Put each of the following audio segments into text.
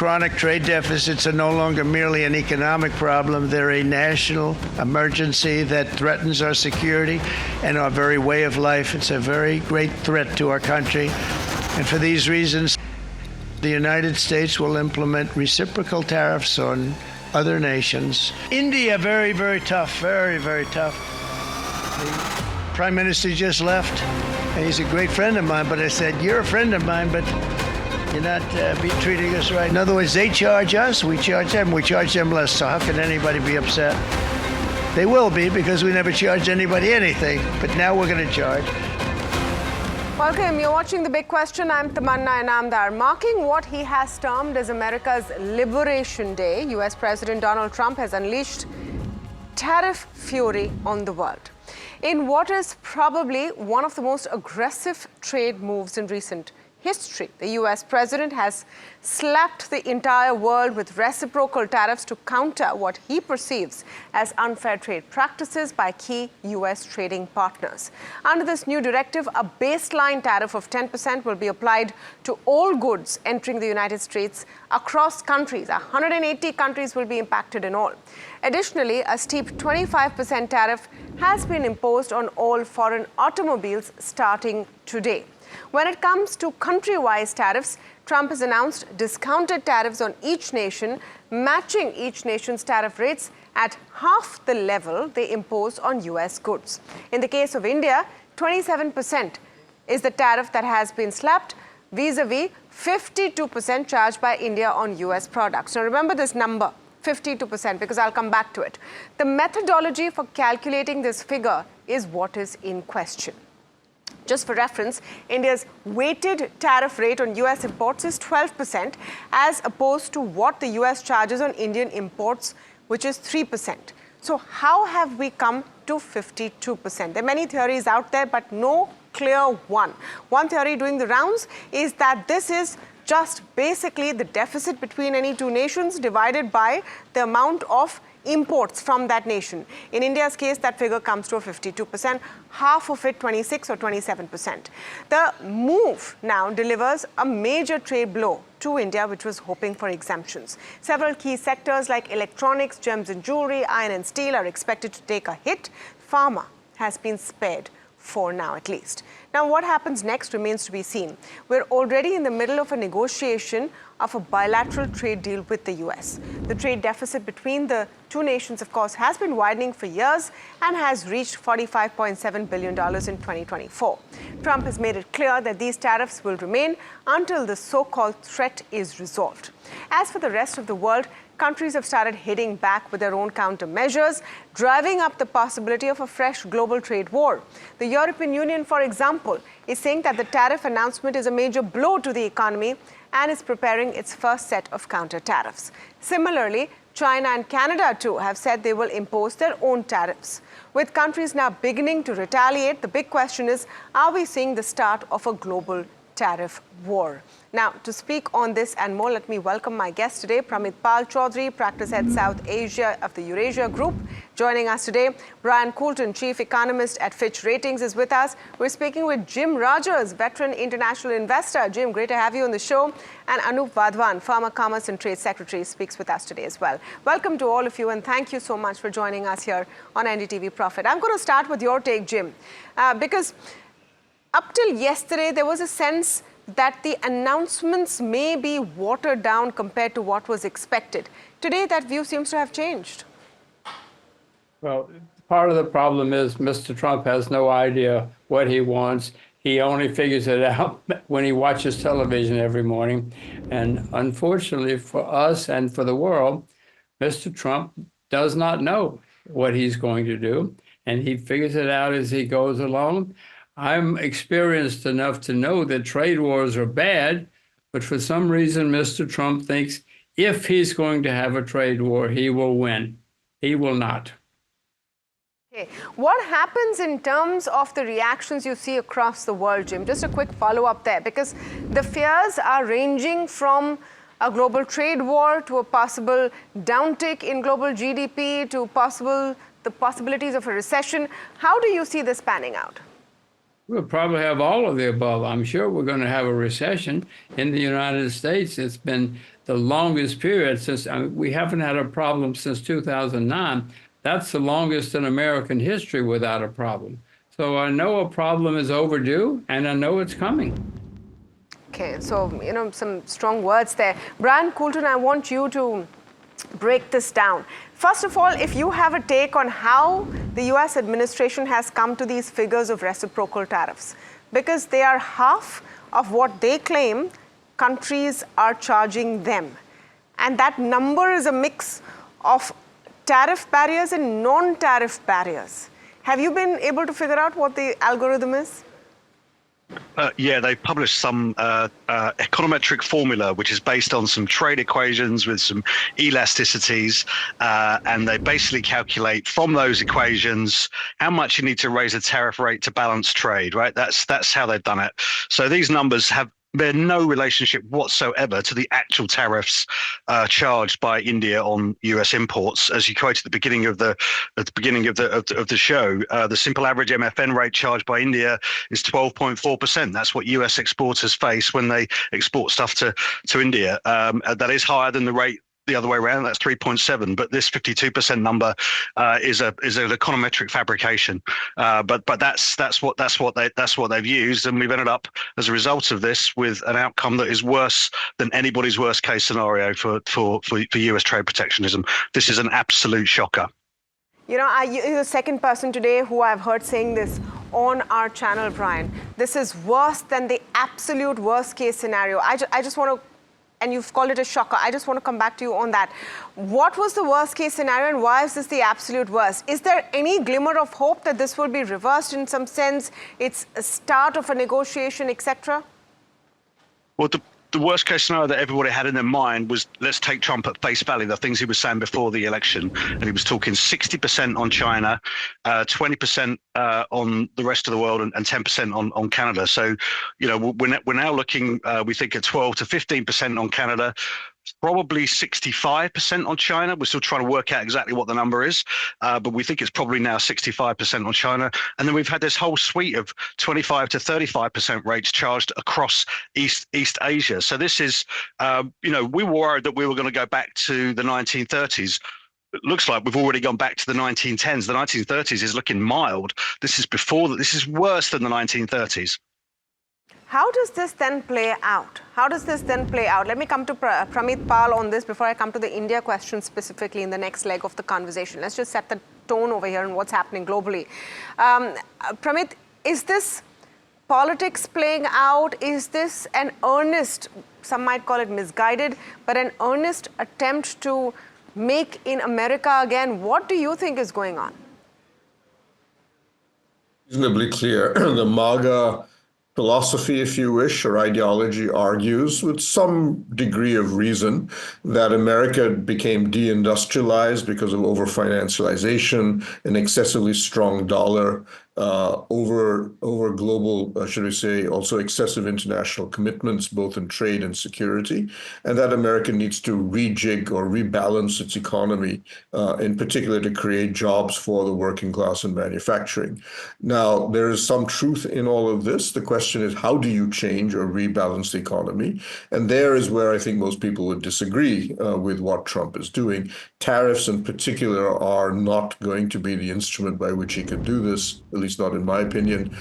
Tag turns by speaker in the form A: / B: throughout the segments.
A: chronic trade deficits are no longer merely an economic problem. They're a national emergency that threatens our security and our very way of life. It's a very great threat to our country. And for these reasons, the United States will implement reciprocal tariffs on other nations. India, very, very tough, very, very tough. The Prime Minister just left. And he's a great friend of mine, but I said, you're a friend of mine, but you're not treating us right. In other words, they charge us, we charge them less. So how can anybody be upset? They will be, because we never charge anybody anything, but now we're going to charge.
B: Welcome. You're watching The Big Question. I'm Tamanna Inamdar. Marking what he has termed as America's Liberation Day, U.S. President Donald Trump has unleashed tariff fury on the world in what is probably one of the most aggressive trade moves in recent history. The U.S. president has slapped the entire world with reciprocal tariffs to counter what he perceives as unfair trade practices by key U.S. trading partners. Under this new directive, a baseline tariff of 10% will be applied to all goods entering the United States across countries. 180 countries will be impacted in all. Additionally, a steep 25% tariff has been imposed on all foreign automobiles starting today. When it comes to country-wise tariffs, Trump has announced discounted tariffs on each nation, matching each nation's tariff rates at half the level they impose on U.S. goods. In the case of India, 27% is the tariff that has been slapped, vis-a-vis 52% charged by India on U.S. products. Now remember this number, 52%, because I'll come back to it. The methodology for calculating this figure is what is in question. Just for reference, India's weighted tariff rate on U.S. imports is 12%, as opposed to what the U.S. charges on Indian imports, which is 3%. So how have we come to 52%? There are many theories out there, but no clear one. One theory doing the rounds is that this is just basically the deficit between any two nations divided by the amount of imports from that nation. In India's case, that figure comes to 52%, half of it 26 or 27%. The move now delivers a major trade blow to India, which was hoping for exemptions. Several key sectors like electronics, gems and jewelry, iron and steel are expected to take a hit. Pharma has been spared for now at least. Now, what happens next remains to be seen. We're already in the middle of a negotiation of a bilateral trade deal with the U.S. The trade deficit between the two nations, of course, has been widening for years and has reached $45.7 billion in 2024. Trump has made it clear that these tariffs will remain until the so-called threat is resolved. As for the rest of the world, countries have started hitting back with their own countermeasures, driving up the possibility of a fresh global trade war. The European Union, for example, is saying that the tariff announcement is a major blow to the economy and is preparing its first set of counter tariffs. Similarly, China and Canada, too, have said they will impose their own tariffs. With countries now beginning to retaliate, the big question is, are we seeing the start of a global tariff war? Now, to speak on this and more, let me welcome my guest today, Pramit Pal Chaudhary, Practice Head South Asia of the Eurasia Group. Joining us today, Brian Coulton, Chief Economist at Fitch Ratings, is with us. We're speaking with Jim Rogers, veteran international investor. Jim, great to have you on the show. And Anup Vadwan, former Commerce and Trade Secretary, speaks with us today as well. Welcome to all of you, and thank you so much for joining us here on NDTV Profit. I'm going to start with your take, Jim, because up till yesterday, there was a sense that the announcements may be watered down compared to what was expected. Today, that view seems to have changed.
C: Well, part of the problem is Mr. Trump has no idea what he wants. He only figures it out when he watches television every morning. And unfortunately for us and for the world, Mr. Trump does not know what he's going to do. And he figures it out as he goes along. I'm experienced enough to know that trade wars are bad, but for some reason, Mr. Trump thinks if he's going to have a trade war, he will win. He will not.
B: Okay. What happens in terms of the reactions you see across the world, Jim? Just a quick follow-up there, because the fears are ranging from a global trade war to a possible downtick in global GDP to the possibilities of a recession. How do you see this panning out?
C: We'll probably have all of the above. I'm sure we're going to have a recession in the United States. It's been the longest period since we haven't had a problem since 2009. That's the longest in American history without a problem. So I know a problem is overdue, and I know it's coming.
B: Okay, so, some strong words there. Brian Coulton, I want you to break this down. First of all, if you have a take on how the US administration has come to these figures of reciprocal tariffs, because they are half of what they claim countries are charging them. And that number is a mix of tariff barriers and non-tariff barriers. Have you been able to figure out what the algorithm is?
D: Yeah, they published some econometric formula, which is based on some trade equations with some elasticities, and they basically calculate from those equations how much you need to raise a tariff rate to balance trade, right? That's how they've done it. So these numbers have no relationship whatsoever to the actual tariffs charged by India on US imports. As you quoted at the beginning of the show, the simple average MFN rate charged by India is 12.4%. That's what US exporters face when they export stuff to India. That is higher than the rate the other way around. That's 3.7, but this 52% number is an econometric fabrication. But that's what they've used, and we've ended up as a result of this with an outcome that is worse than anybody's worst case scenario for US trade protectionism. This is an absolute shocker.
B: You're the second person today who I've heard saying this on our channel, Brian. This is worse than the absolute worst case scenario. I just want to, and you've called it a shocker. I just want to come back to you on that. What was the worst case scenario, and why is this the absolute worst? Is there any glimmer of hope that this will be reversed in some sense? It's a start of a negotiation, etc.?
D: Well, the worst case scenario that everybody had in their mind was, let's take Trump at face value, the things he was saying before the election. And he was talking 60% on China, 20% on the rest of the world, and 10% on Canada. So, we're now looking, we think, at 12 to 15% on Canada, probably 65% on China. We're still trying to work out exactly what the number is, but we think it's probably now 65% on China. And then we've had this whole suite of 25 to 35% rates charged across East Asia. So this is, we were worried that we were going to go back to the 1930s. It looks like we've already gone back to the 1910s. The 1930s is looking mild. This is worse than the 1930s.
B: How does this then play out? Let me come to Pramit Pal on this before I come to the India question specifically in the next leg of the conversation. Let's just set the tone over here and what's happening globally. Pramit, is this politics playing out? Is this an earnest, some might call it misguided, but an earnest attempt to make in America again? What do you think is going on?
E: Reasonably clear. The MAGA philosophy, if you wish, or ideology argues with some degree of reason that America became deindustrialized because of over-financialization, an excessively strong dollar, over global, should we say, also excessive international commitments, both in trade and security, and that America needs to rejig or rebalance its economy, in particular to create jobs for the working class and manufacturing. Now, there is some truth in all of this. The question is, how do you change or rebalance the economy? And there is where I think most people would disagree with what Trump is doing. Tariffs in particular are not going to be the instrument by which he can do this, at least not in my opinion,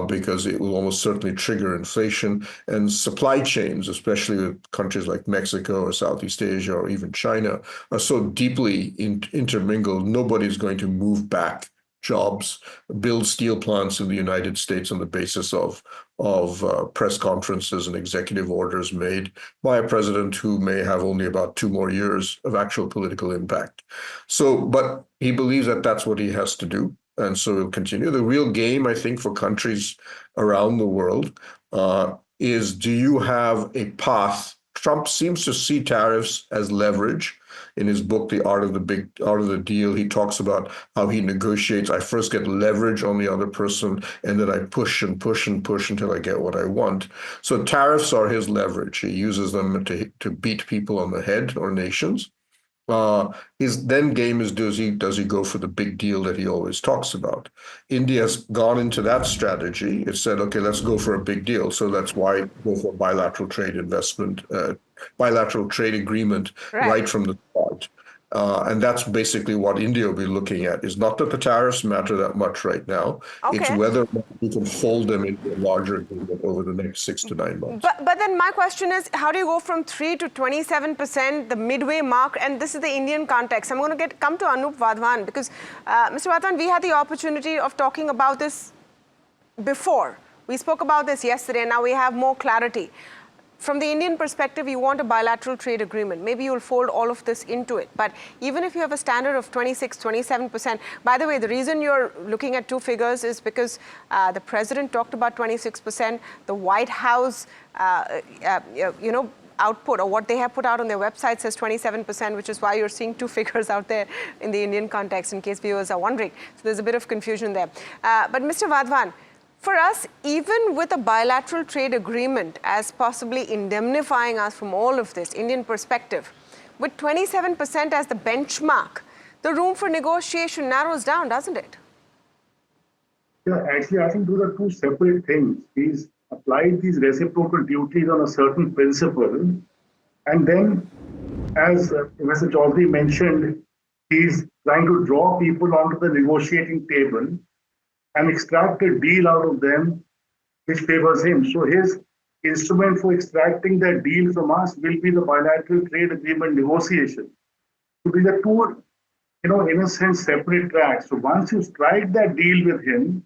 E: because it will almost certainly trigger inflation. And supply chains, especially with countries like Mexico or Southeast Asia or even China, are so deeply intermingled, nobody's going to move back jobs, build steel plants in the United States on the basis of press conferences and executive orders made by a president who may have only about 2 more years of actual political impact. But he believes that that's what he has to do. And so he'll continue. The real game, I think, for countries around the world is, do you have a path? Trump seems to see tariffs as leverage. In his book, The Art of the Deal, he talks about how he negotiates. I first get leverage on the other person, and then I push and push and push until I get what I want. So tariffs are his leverage. He uses them to beat people on the head or nations. His then game is does he go for the big deal that he always talks about? India's gone into that strategy. It said, okay, let's go for a big deal. So that's why go for bilateral trade bilateral trade agreement right from the start. And that's basically what India will be looking at. Is not that the tariffs matter that much right now.
B: Okay.
E: It's whether we can fold them into a larger agreement over the next 6 to 9 months.
B: But then my question is, how do you go from 3 to 27%, the midway mark? And this is the Indian context. I'm going to come to Anup Wadhwan because, Mr. Wadhwan, we had the opportunity of talking about this before. We spoke about this yesterday. Now we have more clarity. From the Indian perspective, you want a bilateral trade agreement. Maybe you'll fold all of this into it. But even if you have a standard of 26, 27%, by the way, the reason you're looking at two figures is because the president talked about 26%. The White House, output or what they have put out on their website says 27%, which is why you're seeing two figures out there in the Indian context, in case viewers are wondering. So there's a bit of confusion there. But Mr. Wadhwan, for us, even with a bilateral trade agreement as possibly indemnifying us from all of this, Indian perspective, with 27% as the benchmark, the room for negotiation narrows down, doesn't it?
F: Yeah, actually, I think those are two separate things. He's applied these reciprocal duties on a certain principle, and then, as Mr. Chaudhary mentioned, he's trying to draw people onto the negotiating table and extract a deal out of them which favors him. So his instrument for extracting that deal from us will be the bilateral trade agreement negotiation. So these are two, in a sense, separate tracks. So once you strike that deal with him,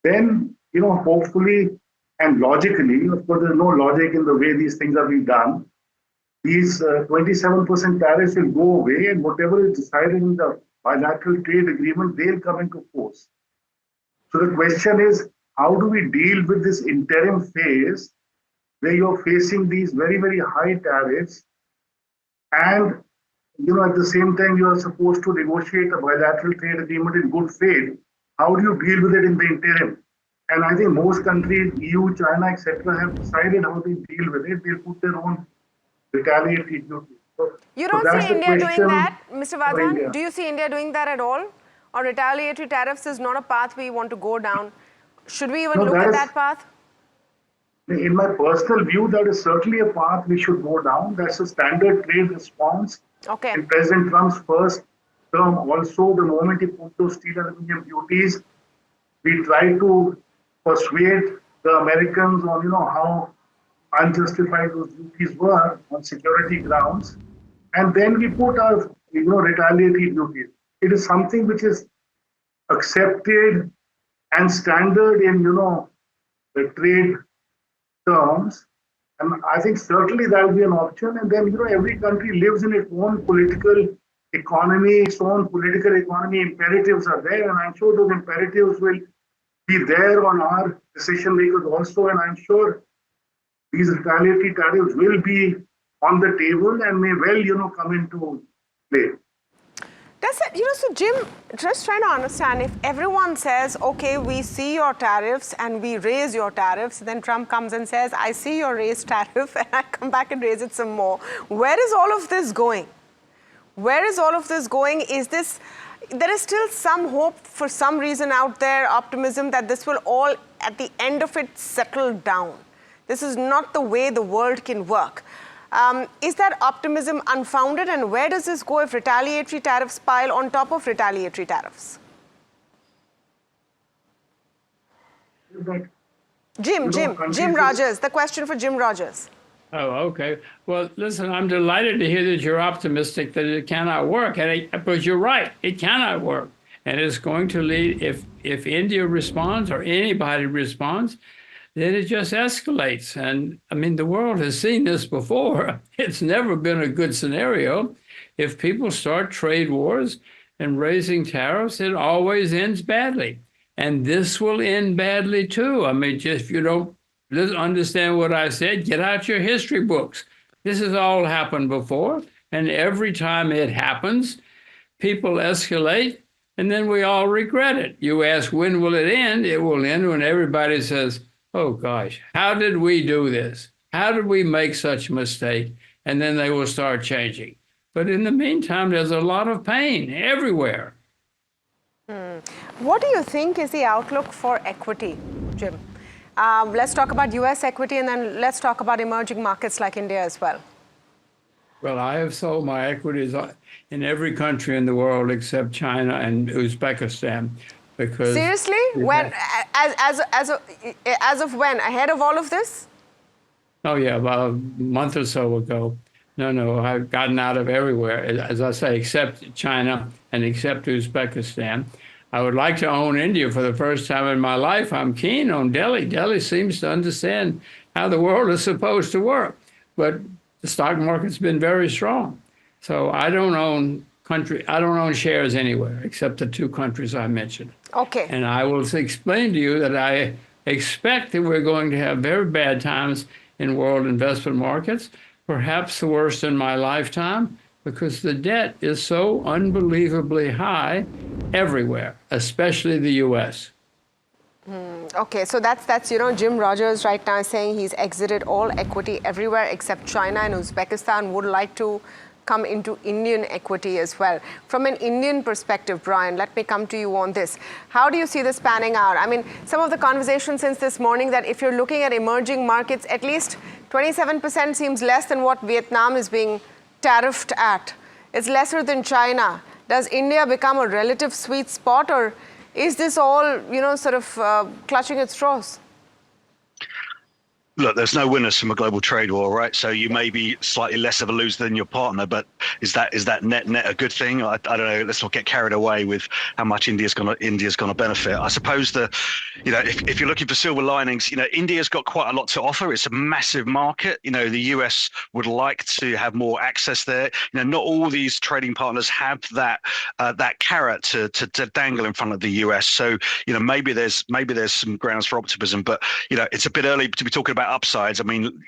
F: then, hopefully and logically, of course, there's no logic in the way these things are being done, these 27% tariffs will go away, and whatever is decided in the bilateral trade agreement, they'll come into force. So the question is, how do we deal with this interim phase where you're facing these very, very high tariffs and, at the same time, you are supposed to negotiate a bilateral trade agreement in good faith? How do you deal with it in the interim? And I think most countries, EU, China, etc., have decided how they deal with it. They'll put their own retaliatory duties.
B: You don't see India doing that, Mr. Wadhwan? Do you see India doing that at all? Or retaliatory tariffs is not a path we want to go down? Should we even look at that path?
F: In my personal view, that is certainly a path we should go down. That's a standard trade response.
B: Okay.
F: In President Trump's first term, also, the moment he put those steel and aluminum duties, we tried to persuade the Americans on, how unjustified those duties were on security grounds. And then we put our, retaliatory duties. It is something which is accepted and standard in, the trade terms. And I think certainly that will be an option. And then, every country lives in its own political economy, its own political economy imperatives are there. And I'm sure those imperatives will be there on our decision makers also. And I'm sure these retaliatory tariffs will be on the table and may well, come into play.
B: So Jim, just trying to understand, if everyone says, okay, we see your tariffs and we raise your tariffs, then Trump comes and says, I see your raised tariff and I come back and raise it some more. Where is all of this going? Where is all of this going? There is still some hope for some reason out there, optimism that this will all, at the end of it, settle down. This is not the way the world can work. Is that optimism unfounded, and where does this go if retaliatory tariffs pile on top of retaliatory tariffs? Jim Rogers, the question for Jim Rogers.
C: Oh, okay. Well, listen, I'm delighted to hear that you're optimistic that it cannot work. But you're right, it cannot work. And it's going to lead, if India responds or anybody responds, then it just escalates. And I mean, the world has seen this before. It's never been a good scenario. If people start trade wars and raising tariffs, it always ends badly. And this will end badly too. I mean, just if you don't understand what I said, get out your history books. This has all happened before. And every time it happens, people escalate, and then we all regret it. You ask, when will it end? It will end when everybody says, oh gosh, how did we do this? How did we make such a mistake? And then they will start changing. But in the meantime, there's a lot of pain everywhere.
B: What do you think is the outlook for equity, Jim? Let's talk about US equity, and then let's talk about emerging markets like India as well.
C: Well, I have sold my equities in every country in the world except China and Uzbekistan, because
B: Seriously? When? As of when? Ahead of all of this?
C: oh yeah, about a month or so ago. No, I've gotten out of everywhere, as I say, except China and except Uzbekistan. I would like to own India for the first time in my life. I'm keen on Delhi. Delhi seems to understand how the world is supposed to work, but the stock market's been very strong. So I don't own shares anywhere except the two countries I mentioned.
B: Okay.
C: And I will explain to you that I expect that we're going to have very bad times in world investment markets, perhaps the worst in my lifetime, because the debt is so unbelievably high everywhere, especially the U.S.
B: Okay, so that's Jim Rogers right now saying he's exited all equity everywhere except China and Uzbekistan, would like to come into Indian equity as well. From an Indian perspective, Brian, let me come to you on this. How do you see this panning out? I mean, some of the conversation since this morning that if you're looking at emerging markets, at least 27% seems less than what Vietnam is being tariffed at. It's lesser than China. Does India become a relative sweet spot, or is this all, sort of clutching at straws?
D: Look, there's no winners from a global trade war, right? So you may be slightly less of a loser than your partner, but is that net a good thing? I don't know. Let's not get carried away with how much India's gonna benefit. I suppose if you're looking for silver linings, India's got quite a lot to offer. It's a massive market. The US would like to have more access there. Not all these trading partners have that carrot to dangle in front of the US. So maybe there's some grounds for optimism, but it's a bit early to be talking about upsides. I mean,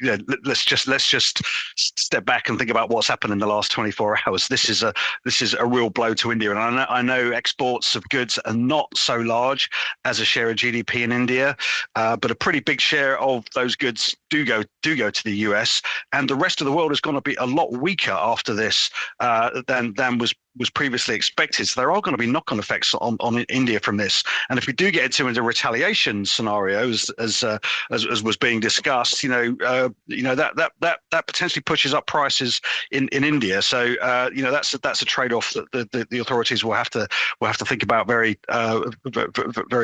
D: let's just step back and think about what's happened in the last 24 hours. This is a real blow to India, and I know exports of goods are not so large as a share of GDP in India, but a pretty big share of those goods do go to the US, and the rest of the world is going to be a lot weaker after this than was previously expected. So there are going to be knock-on effects on India from this. And if we do get into a retaliation scenario, as was being discussed, that potentially pushes up prices in India. So that's a trade-off that the authorities will have to think about very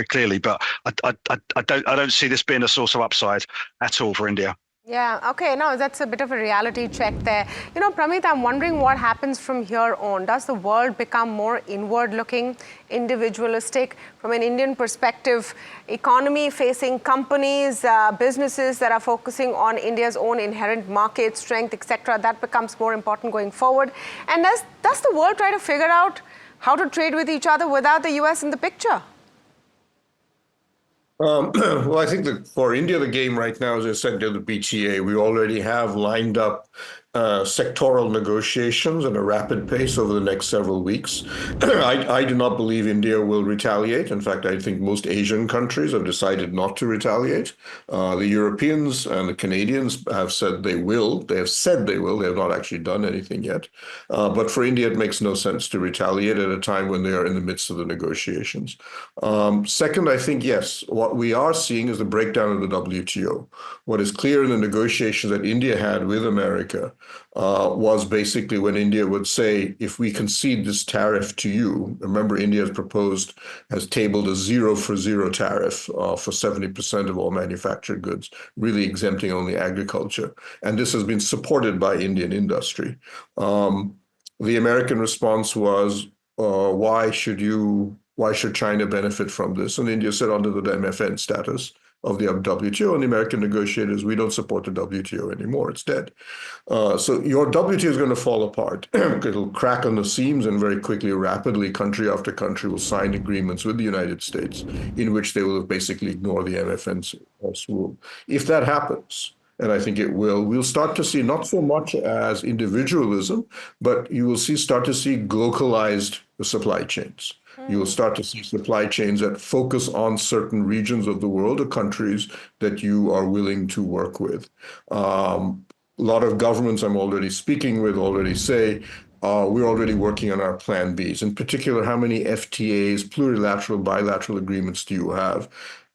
D: clearly. But I don't see this being a source of upside at all for India.
B: Yeah, okay, no, that's a bit of a reality check there. Pramit, I'm wondering what happens from here on. Does the world become more inward-looking, individualistic? From an Indian perspective, economy-facing companies, businesses that are focusing on India's own inherent market strength, etc., that becomes more important going forward. And does the world try to figure out how to trade with each other without the US in the picture?
E: Well, I think that for India, the game right now, as I said, the BTA, we already have lined up sectoral negotiations at a rapid pace over the next several weeks. I do not believe India will retaliate. In fact, I think most Asian countries have decided not to retaliate. The Europeans and the Canadians have said they will. They have said they will. They have not actually done anything yet. But for India, it makes no sense to retaliate at a time when they are in the midst of the negotiations. Second, I think, yes, what we are seeing is the breakdown of the WTO. What is clear in the negotiations that India had with America was basically when India would say, if we concede this tariff to you, remember India has tabled a 0-for-0 tariff for 70% of all manufactured goods, really exempting only agriculture. And this has been supported by Indian industry. The American response was, why should China benefit from this? And India said under the MFN status of the WTO, and the American negotiators, we don't support the WTO anymore. It's dead. So your WTO is going to fall apart. It'll crack on the seams, and very quickly, rapidly, country after country will sign agreements with the United States in which they will basically ignore the MFN's rule. If that happens, and I think it will, we'll start to see not so much as individualism, but you will start to see localized supply chains. You will start to see supply chains that focus on certain regions of the world or countries that you are willing to work with. A lot of governments I'm already speaking with already say, we're already working on our plan Bs. In particular, how many FTAs, plurilateral, bilateral agreements do you have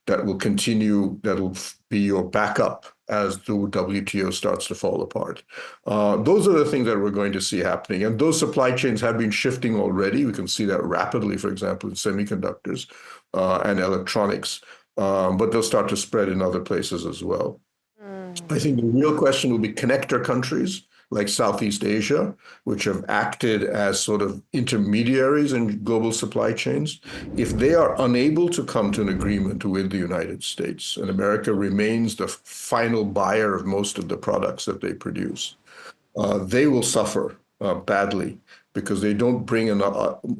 E: that will continue, that will be your backup as the WTO starts to fall apart? Those are the things that we're going to see happening. And those supply chains have been shifting already. We can see that rapidly, for example, in semiconductors and electronics, but they'll start to spread in other places as well. I think the real question will be connector countries like Southeast Asia, which have acted as sort of intermediaries in global supply chains. If they are unable to come to an agreement with the United States, and America remains the final buyer of most of the products that they produce, they will suffer badly because they don't bring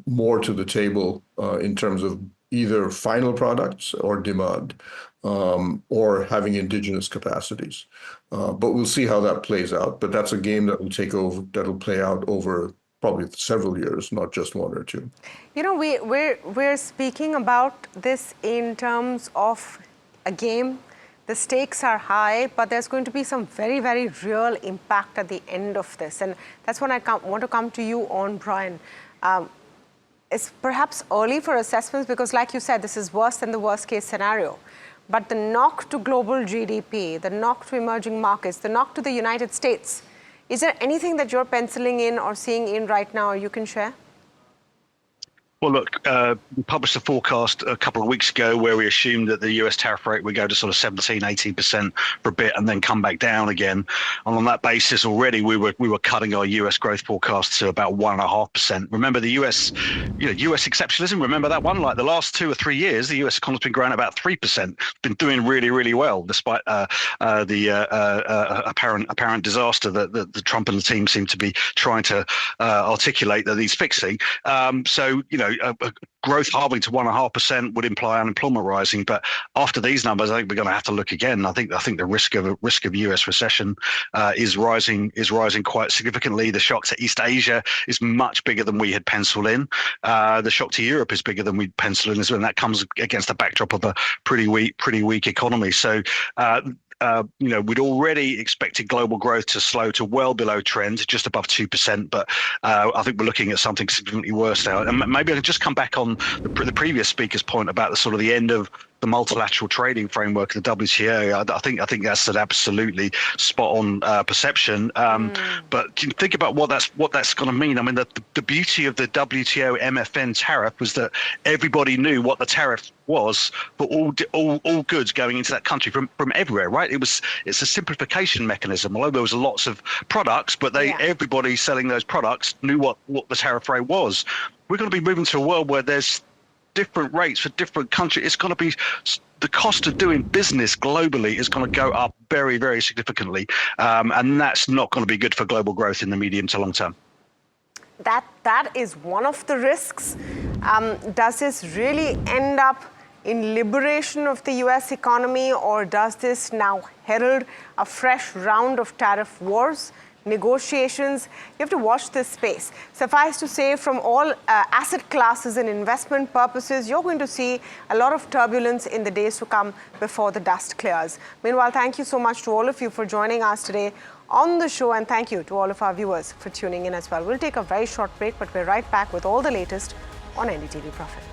E: more to the table in terms of either final products or demand, or having indigenous capacities. But we'll see how that plays out. But that's a game that will play out over probably several years, not just one or two.
B: You know, we're speaking about this in terms of a game. The stakes are high, but there's going to be some very, very real impact at the end of this. And that's when I want to come to you on, Brian. It's perhaps early for assessments because, like you said, this is worse than the worst case scenario. But the knock to global GDP, the knock to emerging markets, the knock to the United States, is there anything that you're penciling in or seeing in right now or you can share?
D: Well, look, we published a forecast a couple of weeks ago where we assumed that the US tariff rate would go to sort of 17, 18% for a bit and then come back down again. And on that basis, already we were cutting our US growth forecast to about 1.5%. Remember the US exceptionalism. Remember that one? Like the last 2 or 3 years, the US economy's been growing at about 3%. Been doing really, really well despite the apparent disaster that the Trump and the team seem to be trying to articulate that he's fixing. Growth halving to 1.5% would imply unemployment rising, but after these numbers, I think we're going to have to look again. I think the risk of US recession is rising quite significantly. The shock to East Asia is much bigger than we had penciled in. The shock to Europe is bigger than we penciled in as well, and that comes against the backdrop of a pretty weak economy. So. We'd already expected global growth to slow to well below trend, just above 2%. But I think we're looking at something significantly worse now. And maybe I can just come back on the previous speaker's point about the end of the multilateral trading framework of the WTO. I think that's an absolutely spot on perception. But think about what that's going to mean. I mean, the beauty of the WTO MFN tariff was that everybody knew what the tariff was for all goods going into that country from everywhere, right? It's a simplification mechanism. Although there was lots of products, but everybody selling those products knew what the tariff rate was. We're going to be moving to a world where there's different rates for different countries. It's going to be the cost of doing business globally is going to go up very, very significantly, and that's not going to be good for global growth in the medium to long term.
B: That is one of the risks. Does this really end up in liberation of the US economy, or does this now herald a fresh round of tariff wars, negotiations? You have to watch this space. Suffice to say, from all asset classes and investment purposes, you're going to see a lot of turbulence in the days to come before the dust clears. Meanwhile, thank you so much to all of you for joining us today on the show, and thank you to all of our viewers for tuning in as well. We'll take a very short break, but we're right back with all the latest on NDTV Profit.